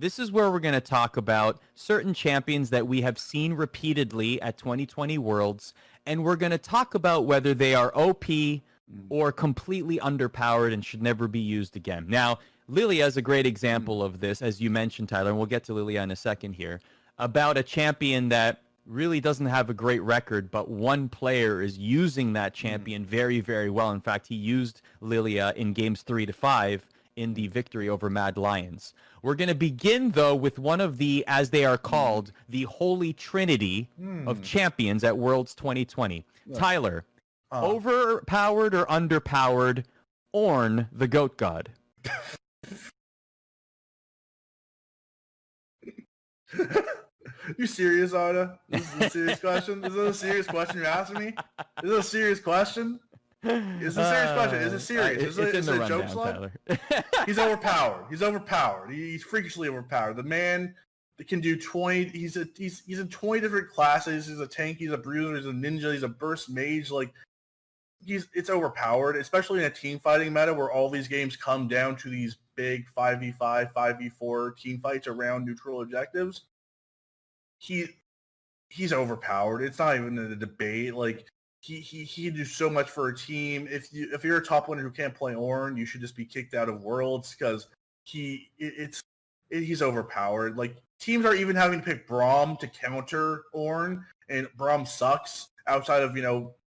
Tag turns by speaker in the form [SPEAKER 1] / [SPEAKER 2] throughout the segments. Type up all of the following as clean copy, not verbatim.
[SPEAKER 1] This is where we're going to talk about certain champions that we have seen repeatedly at 2020 Worlds, and we're going to talk about whether they are OP or completely underpowered and should never be used again. Now, Lillia is a great example of this, as you mentioned, Tyler, and we'll get to Lillia in a second here, about a champion that really doesn't have a great record, but one player is using that champion very, very well. In fact, he used Lillia in games 3 to 5 in the victory over Mad Lions. We're going to begin, though, with one of the, as they are called, the Holy Trinity of champions at Worlds 2020. Yeah. Tyler, overpowered or underpowered Ornn, the Goat God?
[SPEAKER 2] You serious, Arda? This is a serious question? Is it a serious question you're asking me? Is it a serious question? It's a serious question. Is it serious? Is it a joke slug? He's overpowered. He's overpowered. He's freakishly overpowered. The man that can do 20. He's in 20 different classes. He's a tank. He's a bruiser. He's a ninja. He's a burst mage. Like it's overpowered, especially in a team fighting meta where all these games come down to these big 5v5, 5v4 team fights around neutral objectives. He's overpowered. It's not even a debate. Like he can do so much for a team. If you're a top winner who can't play Ornn, you should just be kicked out of Worlds because he's overpowered. Like teams are even having to pick Braum to counter Ornn, and Braum sucks outside of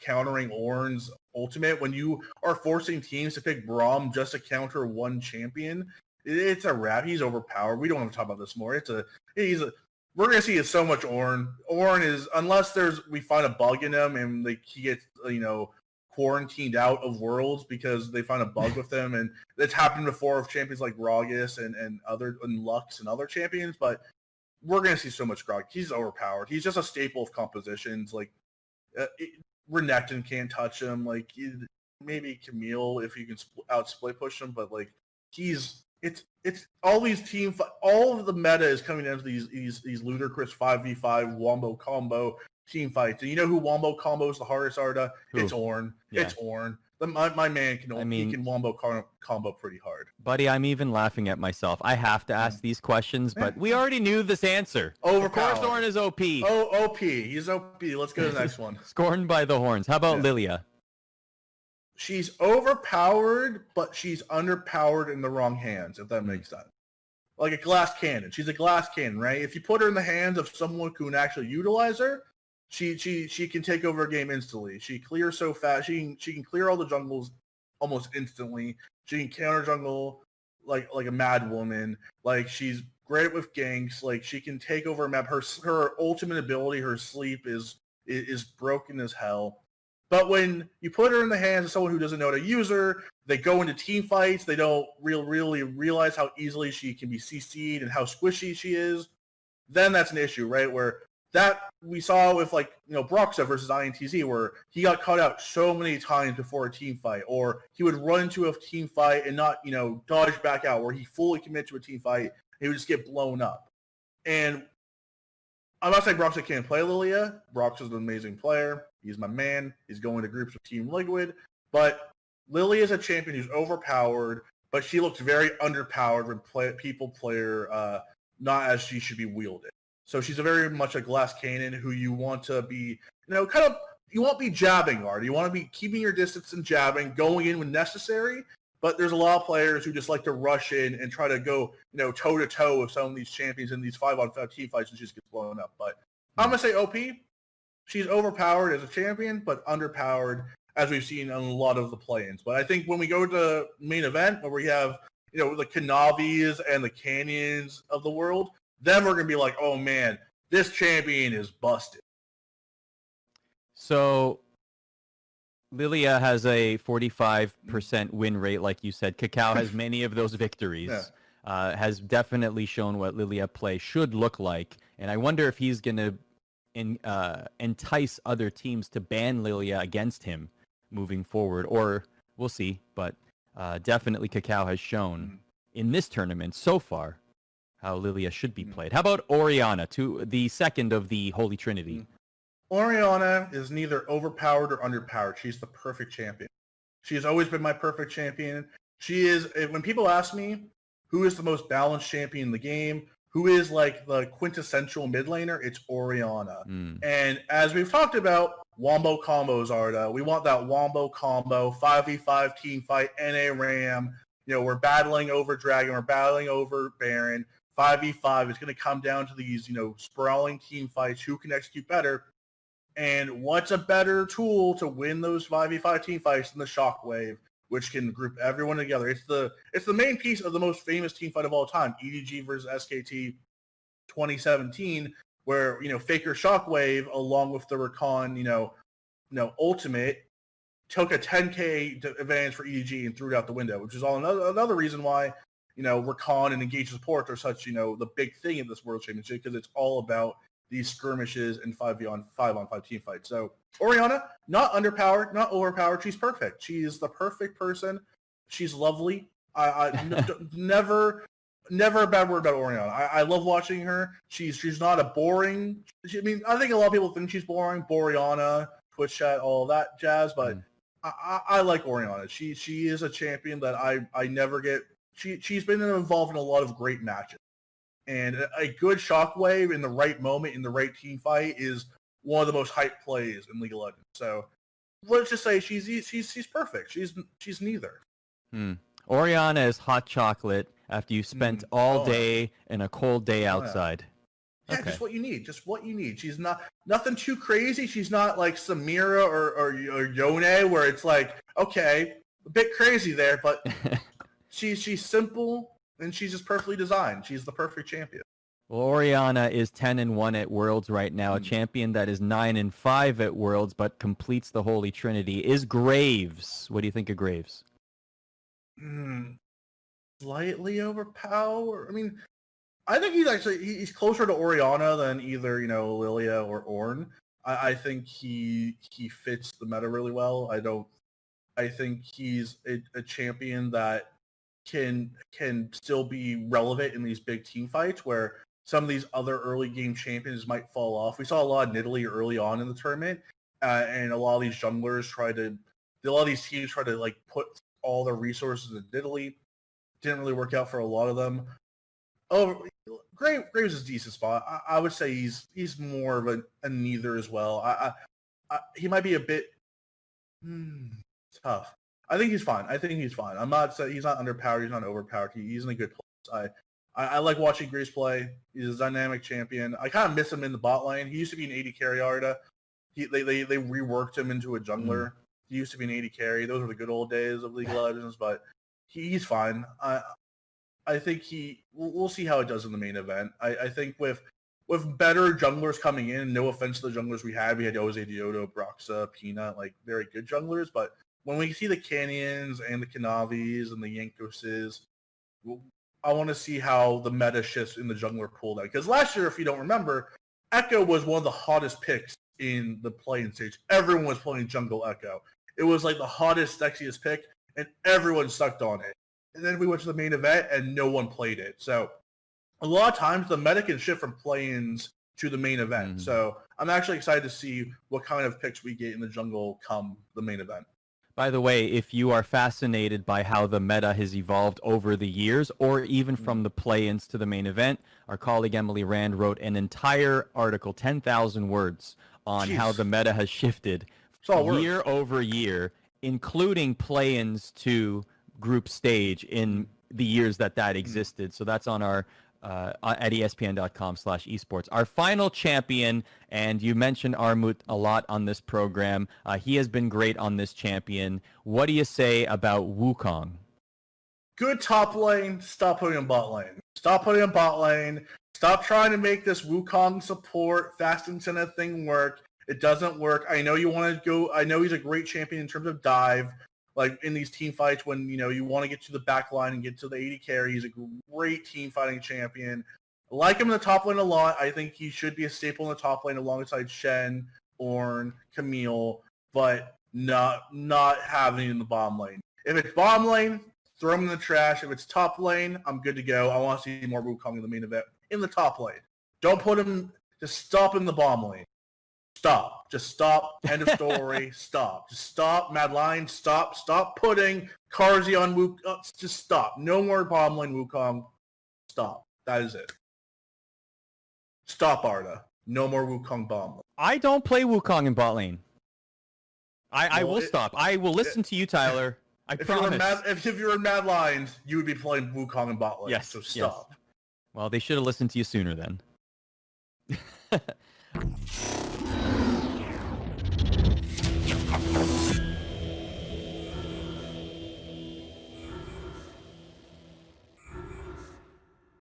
[SPEAKER 2] countering Ornn's ultimate. When you are forcing teams to pick Braum just to counter one champion, it's a wrap. He's overpowered. We don't have to talk about this more. We're gonna see so much Ornn. Ornn is, unless we find a bug in him and he gets quarantined out of Worlds because they find a bug with him, and that's happened before with champions like Gragas and Lux and other champions. But we're gonna see so much Grog. He's overpowered. He's just a staple of compositions. Like Renekton can't touch him. Like maybe Camille if you can split push him, but like it's all these all of the meta is coming down to these ludicrous 5v5 wombo combo team fights. And you know who wombo combos the hardest, Arda? Who? It's Ornn. Yeah. It's Ornn. My man can wombo combo pretty hard.
[SPEAKER 1] Buddy, I'm even laughing at myself. I have to ask these questions, but we already knew this answer.
[SPEAKER 2] Overpowered.
[SPEAKER 1] Of course Ornn is OP.
[SPEAKER 2] Oh, OP. He's OP. Let's go to the next one.
[SPEAKER 1] Scorned by the horns. How about Lillia?
[SPEAKER 2] She's overpowered, but she's underpowered in the wrong hands, if that makes sense. Like a glass cannon. She's a glass cannon, right? If you put her in the hands of someone who can actually utilize her, she can take over a game instantly. She clears so fast. She can clear all the jungles almost instantly. She can counter jungle like a mad woman. Like she's great with ganks. Like she can take over a map. Her ultimate ability, her sleep is broken as hell. But when you put her in the hands of someone who doesn't know how to use her, they go into team fights. They don't really realize how easily she can be CC'd and how squishy she is. Then that's an issue, right? Where that we saw with Broxa versus INTZ, where he got caught out so many times before a team fight, or he would run into a team fight and not dodge back out, where he fully commit to a team fight and he would just get blown up. And I'm not saying Broxa can't play Lillia. Broxa's an amazing player. He's my man. He's going to groups with Team Liquid. But Lillia is a champion who's overpowered, but she looks very underpowered when people play her not as she should be wielded. So she's very much a glass cannon who you want to be, you won't be jabbing hard. You want to be keeping your distance and jabbing, going in when necessary. But there's a lot of players who just like to rush in and try to go, toe-to-toe with some of these champions in these 5-on-5 team fights and she just gets blown up. But I'm going to say OP. She's overpowered as a champion, but underpowered as we've seen on a lot of the play-ins. But I think when we go to the main event where we have, the Kanavis and the Canyons of the world, then we're going to be like, oh man, this champion is busted.
[SPEAKER 1] So Lillia has a 45% win rate, like you said. Kakao has many of those victories. Yeah. Has definitely shown what Lillia play should look like. And I wonder if he's going to entice other teams to ban Lillia against him moving forward, or we'll see. But definitely Kakao has shown in this tournament so far how Lillia should be played. How about Orianna, the second of the Holy Trinity?
[SPEAKER 2] Orianna is neither overpowered or underpowered. She's the perfect champion. She has always been my perfect champion. She is, when people ask me who is the most balanced champion in the game, who is like the quintessential mid laner, it's Orianna. And as we've talked about, wombo combos, Arda. We want that wombo combo, 5v5 team fight, NA Ram. We're battling over Dragon, we're battling over Baron. 5v5 is going to come down to these, sprawling team fights. Who can execute better? And what's a better tool to win those 5v5 team fights than the Shockwave, which can group everyone together? It's the main piece of the most famous team fight of all time, EDG versus SKT 2017, where Faker Shockwave along with the Rakan, Ultimate took a 10k advantage for EDG and threw it out the window, which is all another reason why Rakan and engaged support are such the big thing in this World Championship, because it's all about these skirmishes and 5v5 team fights. So Orianna, not underpowered, not overpowered. She's perfect. She is the perfect person. She's lovely. Never a bad word about Orianna. I love watching her. She's not a boring. I think a lot of people think she's boring. Orianna, Twitch chat, all that jazz. But I like Orianna. She is a champion that I never get. She's been involved in a lot of great matches. And a good Shockwave in the right moment, in the right team fight, is one of the most hyped plays in League of Legends. So let's just say she's perfect. She's neither.
[SPEAKER 1] Orianna is hot chocolate after you spent all day in a cold day outside.
[SPEAKER 2] Yeah, okay. Just what you need. Just what you need. She's nothing too crazy. She's not like Samira or Yone, where it's like, okay, a bit crazy there, but she's simple. And she's just perfectly designed. She's the perfect champion.
[SPEAKER 1] Well, Orianna is 10-1 at Worlds right now. A champion that is 9-5 at Worlds, but completes the Holy Trinity. Is Graves? What do you think of Graves?
[SPEAKER 2] Slightly overpowered. I think he's closer to Orianna than either Lillia or Ornn. I think he fits the meta really well. I think he's a champion that can still be relevant in these big team fights where some of these other early game champions might fall off. We saw a lot of Nidalee early on in the tournament, and a lot of these junglers a lot of these teams try to like put all their resources in Nidalee. Didn't really work out for a lot of them. Graves is a decent spot. I would say he's more of a neither as well. He might be a bit tough. I think he's fine. I'm not saying he's not underpowered. He's not overpowered. He's in a good place. I like watching Graves play. He's a dynamic champion. I kind of miss him in the bot lane. He used to be an 80 carry Arda. They reworked him into a jungler. He used to be an 80 carry. Those were the good old days of League of Legends. But he's fine. I think we'll see how it does in the main event. I think with better junglers coming in, no offense to the junglers we had Oze, Diodo, Broxa, Peanut, like very good junglers, but when we see the Canyons and the Kanavis and the Yankoses, I want to see how the meta shifts in the jungler pool then. Because last year, if you don't remember, Echo was one of the hottest picks in the play-in stage. Everyone was playing jungle Echo. It was like the hottest, sexiest pick, and everyone sucked on it. And then we went to the main event, and no one played it. So a lot of times, the meta can shift from play-ins to the main event. So I'm actually excited to see what kind of picks we get in the jungle come the main event.
[SPEAKER 1] By the way, if you are fascinated by how the meta has evolved over the years, or even from the play-ins to the main event, our colleague Emily Rand wrote an entire article, 10,000 words, on how the meta has shifted year over year, including play-ins to group stage in the years that existed. So that's on our at ESPN.com/esports. Our final champion, and you mentioned Armut a lot on this program. He has been great on this champion. What do you say about Wukong?
[SPEAKER 2] Good top lane. Stop putting him bot lane. Stop putting him bot lane. Stop trying to make this Wukong support fast internet thing work. It doesn't work. I know you want to go. I know he's a great champion in terms of dive. Like in these team fights when, you want to get to the back line and get to the 80 carry, he's a great team fighting champion. I like him in the top lane a lot. I think he should be a staple in the top lane alongside Shen, Ornn, Camille, but not having him in the bottom lane. If it's bottom lane, throw him in the trash. If it's top lane, I'm good to go. I want to see more Wukong in the main event in the top lane. Don't put him, just stop in the bottom lane. stop. Just stop. End of story. Stop. Just stop. Mad Lion, stop. Stop putting Carzzy on Wukong. Just stop. No more bottom lane Wukong. Stop. That is it. Stop, Arda. No more Wukong bottom lane.
[SPEAKER 1] I don't play Wukong in bot lane. I will stop. I will listen to you, Tyler. I promise.
[SPEAKER 2] If you were in Mad Lions, you would be playing Wukong in bot lane.
[SPEAKER 1] Yes.
[SPEAKER 2] So stop.
[SPEAKER 1] Yes. Well, they should have listened to you sooner then.